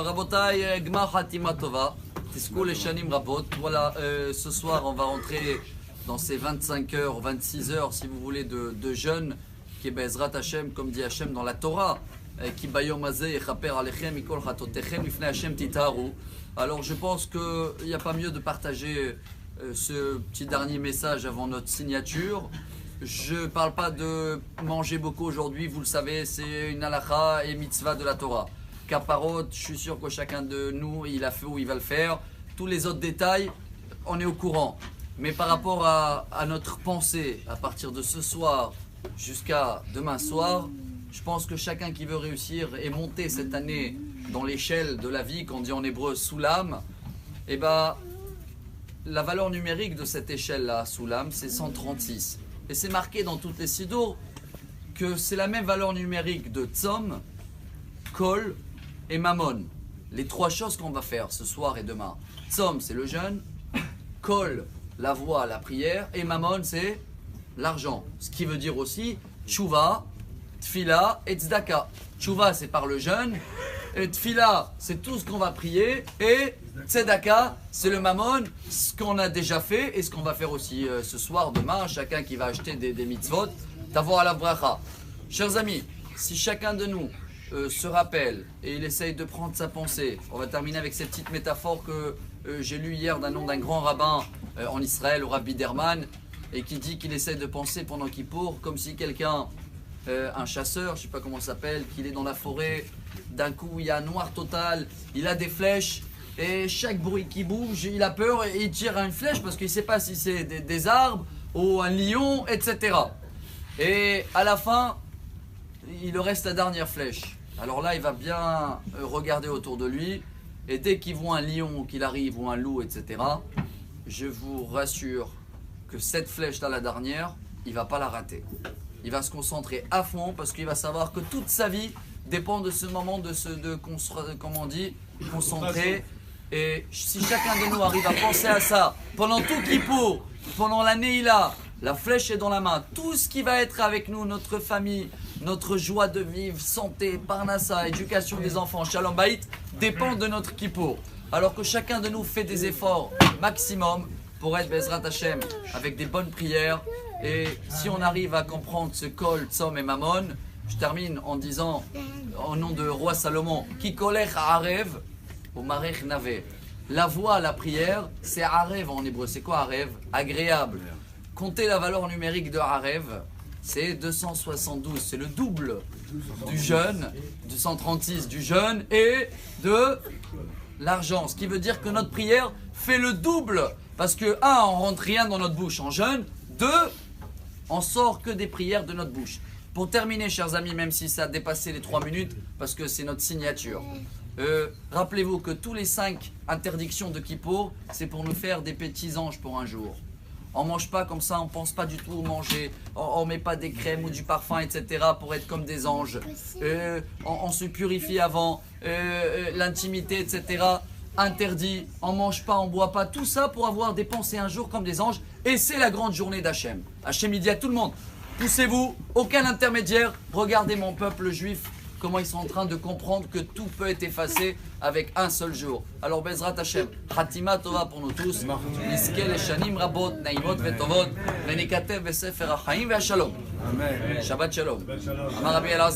Rabotai, Gmar Hatima Tova, Tiskou les Shanim Rabot. Voilà, ce soir on va rentrer dans ces 25 heures, 26 heures si vous voulez de jeûne qui est Bezrat Hashem, comme dit Hashem dans la Torah, qui bayom azeh yechaper alechem mikol chatotechem lifnei Hashem titaru. Alors je pense qu'il n'y a pas mieux de partager ce petit dernier message avant notre signature. Je ne parle pas de manger beaucoup aujourd'hui, vous le savez, c'est une halakha et mitzvah de la Torah. Kaparot, je suis sûr que chacun de nous, il a fait ou il va le faire. Tous les autres détails, on est au courant. Mais par rapport à notre pensée, à partir de ce soir jusqu'à demain soir, je pense que chacun qui veut réussir et monter cette année dans l'échelle de la vie, qu'on dit en hébreu Soulam, eh ben, la valeur numérique de cette échelle-là, Soulam, c'est 136. Et c'est marqué dans toutes les sidour que c'est la même valeur numérique de Tzom, Kol et Mammon. Les trois choses qu'on va faire ce soir et demain. Tzom, c'est le jeûne. Kol, la voix, la prière. Et Mammon, c'est l'argent. Ce qui veut dire aussi Tshuva, Tfila et Tzedaka. Tshuva, c'est par le jeûne. Et Tfila, c'est tout ce qu'on va prier. Et Tzedaka, c'est le Mammon, ce qu'on a déjà fait et ce qu'on va faire aussi ce soir, demain. Chacun qui va acheter des mitzvot, d'avoir à la bracha. Chers amis, si chacun de nous se rappelle et il essaye de prendre sa pensée, on va terminer avec cette petite métaphore que j'ai lue hier d'un nom d'un grand rabbin en Israël, au Rabbi Derman, et qui dit qu'il essaye de penser pendant Kippour comme si quelqu'un, un chasseur, je ne sais pas comment ça s'appelle, qu'il est dans la forêt, d'un coup il y a un noir total, il a des flèches, et chaque bruit qui bouge, il a peur et il tire une flèche parce qu'il ne sait pas si c'est des arbres ou un lion, etc. Et à la fin, il lui reste la dernière flèche. Alors là, il va bien regarder autour de lui, et dès qu'il voit un lion qu'il arrive, ou un loup, etc., je vous rassure que cette flèche-là, la dernière, il ne va pas la rater. Il va se concentrer à fond parce qu'il va savoir que toute sa vie dépend de ce moment comment on dit, concentrer. Et si chacun de nous arrive à penser à ça pendant tout Kippour, pendant l'année la flèche est dans la main, tout ce qui va être avec nous, notre famille, notre joie de vivre, santé, parnassa, éducation des enfants, shalom bayit, dépend de notre Kippour. Alors que chacun de nous fait des efforts maximum pour être Bezrat Hashem avec des bonnes prières. Et si on arrive à comprendre ce Kol, Tzom et Mammon, je termine en disant, au nom de roi Salomon, Ki kolech ha'arev ou marech nave. La voix, la prière, c'est Arev en hébreu. C'est quoi Arev? Agréable. Comptez la valeur numérique de Arev, c'est 272. C'est le double du jeûne, 236 du jeûne et de l'argent. Ce qui veut dire que notre prière fait le double. Parce que, un, on rentre rien dans notre bouche en jeûne. Deux, on sort que des prières de notre bouche. Pour terminer, chers amis, même si ça a dépassé les 3 minutes, parce que c'est notre signature, rappelez-vous que tous les 5 interdictions de Kippour, c'est pour nous faire des petits anges pour un jour. On ne mange pas comme ça, on ne pense pas du tout manger, on ne met pas des crèmes ou du parfum, etc. pour être comme des anges. On se purifie avant, l'intimité, etc. interdit, on ne mange pas, on ne boit pas, tout ça pour avoir des pensées un jour comme des anges. Et c'est la grande journée d'Hachem. Hachem, il dit à tout le monde, poussez-vous, aucun intermédiaire, regardez mon peuple juif, comment ils sont en train de comprendre que tout peut être effacé avec un seul jour. Alors Bezrat Hashem, Hatima Tova pour nous tous, Niskel et Shanim Rabot, Naimot Vetovot, Venikatev Vesefer HaChaim Ve'Shalom. Shabbat Shalom. Amar Rabbi Elazar.